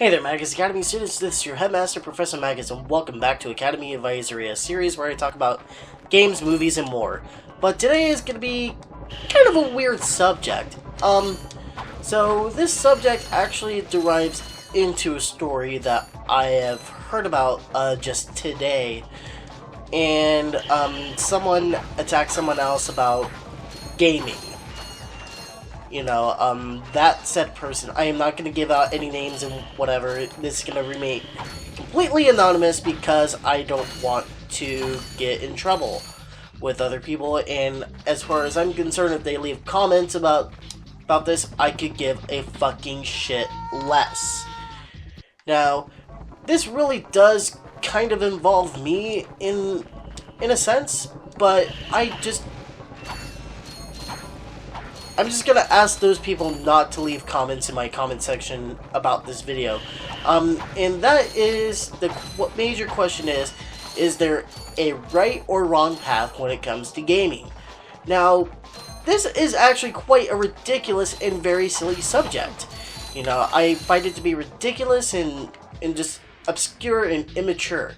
Hey there, Magus Academy students. This is your headmaster, Professor Magus, and welcome back to Academy Advisory, a series where I talk about games, movies, and more. But today is going to be kind of a weird subject. So this subject actually derives into a story that I have heard about just today, and someone attacked someone else about gaming. You know, that said person, I am not going to give out any names and whatever. This is going to remain completely anonymous because I don't want to get in trouble with other people. And as far as I'm concerned, if they leave comments about this, I could give a fucking shit less. Now, this really does kind of involve me in a sense, but I'm just gonna ask those people not to leave comments in my comment section about this video. And that is what major question is there a right or wrong path when it comes to gaming? Now, this is actually quite a ridiculous and very silly subject. You know, I find it to be ridiculous and just obscure and immature.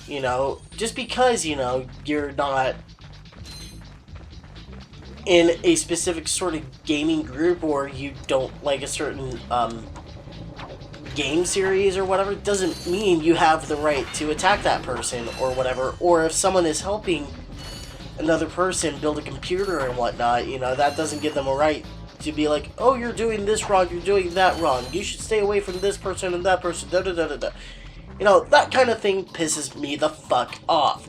You know, just because, you know, you're not in a specific sort of gaming group, or you don't like a certain game series or whatever, doesn't mean you have the right to attack that person or whatever. Or if someone is helping another person build a computer and whatnot, you know, that doesn't give them a right to be like, oh, you're doing this wrong, you're doing that wrong, you should stay away from this person and that person, da da da da da. You know, that kind of thing pisses me the fuck off.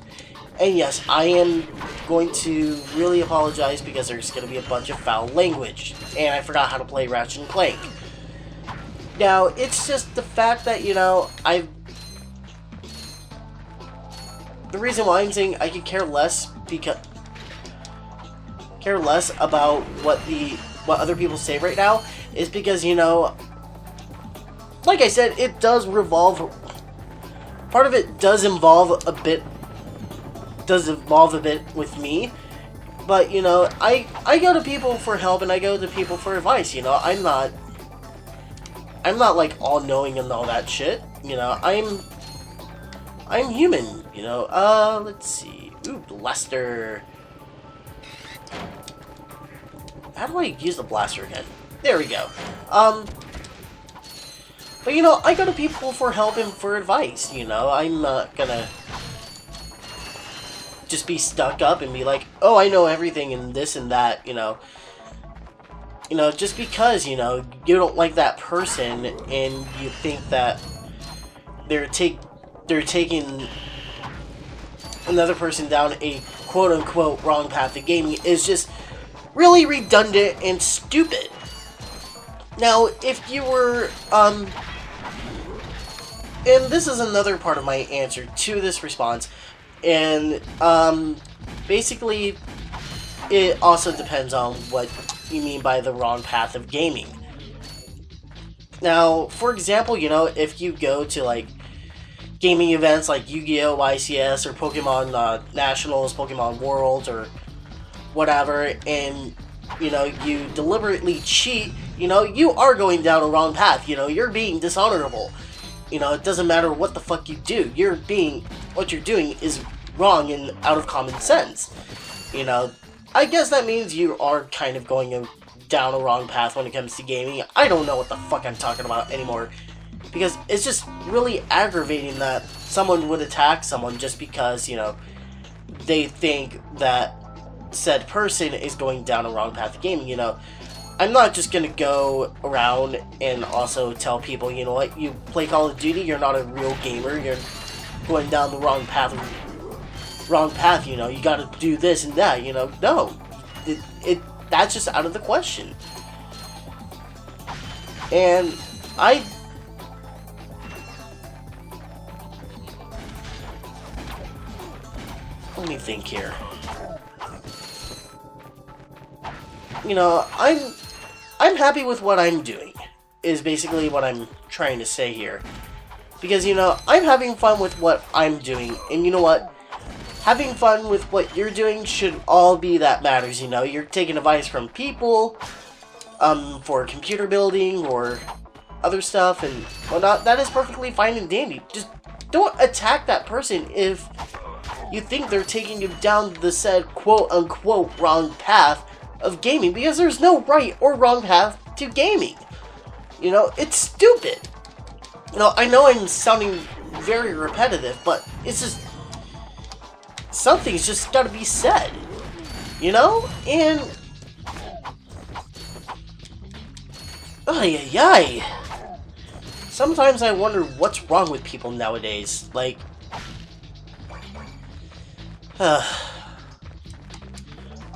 And yes, I am going to really apologize because there's going to be a bunch of foul language. And I forgot how to play Ratchet and Clank. Now, it's just the fact that, you know, the reason why I'm saying I could care less about what other people say right now is because, you know, like I said, it does revolve. Part of it does involve a bit with me, but you know, I go to people for help and I go to people for advice. You know, I'm not like all knowing and all that shit. You know, I'm human. You know, let's see. Ooh, blaster. How do I use the blaster again? There we go. But you know, I go to people for help and for advice. You know, I'm not gonna just be stuck up and be like, oh, I know everything and this and that, you know. You know, just because, you know, you don't like that person and you think that they're taking another person down a quote-unquote wrong path to gaming is just really redundant and stupid. Now, if you were, and this is another part of my answer to this response, and basically it also depends on what you mean by the wrong path of gaming. Now, for example, you know, if you go to like gaming events like Yu-Gi-Oh! YCS or Pokemon Nationals, Pokemon World, or whatever, and you know, you deliberately cheat, you know, you are going down a wrong path. You know, you're being dishonorable. You know, it doesn't matter what the fuck you do. What you're doing is wrong and out of common sense. You know, I guess that means you are kind of going down a wrong path when it comes to gaming. I don't know what the fuck I'm talking about anymore. Because it's just really aggravating that someone would attack someone just because, you know, they think that said person is going down a wrong path of gaming. You know, I'm not just gonna go around and also tell people, you know what, you play Call of Duty, you're not a real gamer, you're going down the wrong path, you know, you gotta do this and that, you know. No, that's just out of the question. And let me think here. You know, I'm happy with what I'm doing, is basically what I'm trying to say here. Because, you know, I'm having fun with what I'm doing, and you know what? Having fun with what you're doing should all be that matters, you know? You're taking advice from people, for computer building, or other stuff and whatnot, that is perfectly fine and dandy. Just don't attack that person if you think they're taking you down the said quote-unquote wrong path of gaming, because there's no right or wrong path to gaming. You know, it's stupid. You know, I know I'm sounding very repetitive, but it's just... something's just gotta be said. You know? And... ay, ay, ay. Sometimes I wonder what's wrong with people nowadays. Like...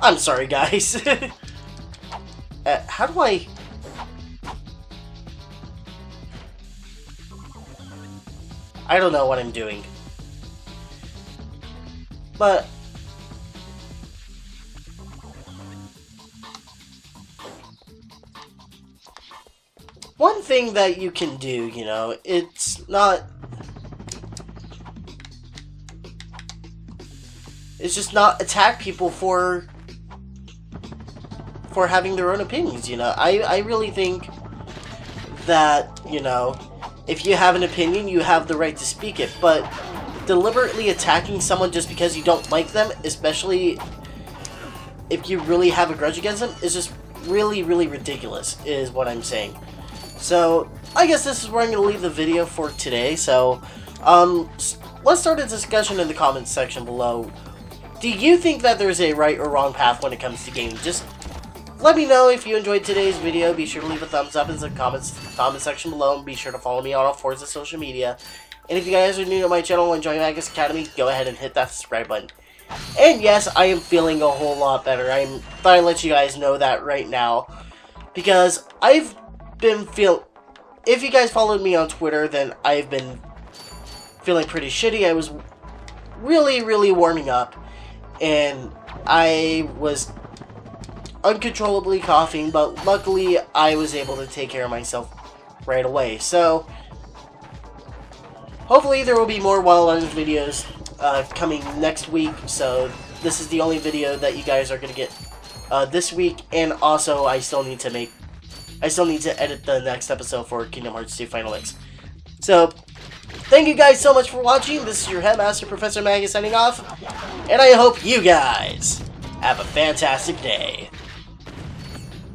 I'm sorry, guys. How do I... I don't know what I'm doing. But... one thing that you can do, you know, it's not... it's just not attack people for having their own opinions, you know. I really think that, you know, if you have an opinion, you have the right to speak it, but deliberately attacking someone just because you don't like them, especially if you really have a grudge against them, is just really, really ridiculous, is what I'm saying. So, I guess this is where I'm going to leave the video for today, so, let's start a discussion in the comments section below. Do you think that there's a right or wrong path when it comes to gaming? Just let me know if you enjoyed today's video. Be sure to leave a thumbs up in the comment section below, and be sure to follow me on all forms of social media. And if you guys are new to my channel and enjoy Magus Academy, go ahead and hit that subscribe button. And yes, I am feeling a whole lot better. I thought I'd let you guys know that right now, because I've been if you guys followed me on Twitter, then I've been feeling pretty shitty. I was really, really warming up, and I was uncontrollably coughing, but luckily I was able to take care of myself right away. So hopefully there will be more Wildlands videos coming next week. So this is the only video that you guys are gonna get this week, and also I still need to edit the next episode for Kingdom Hearts 2 Final Mix. So thank you guys so much for watching. This is your Headmaster, Professor Magus, signing off, and I hope you guys have a fantastic day.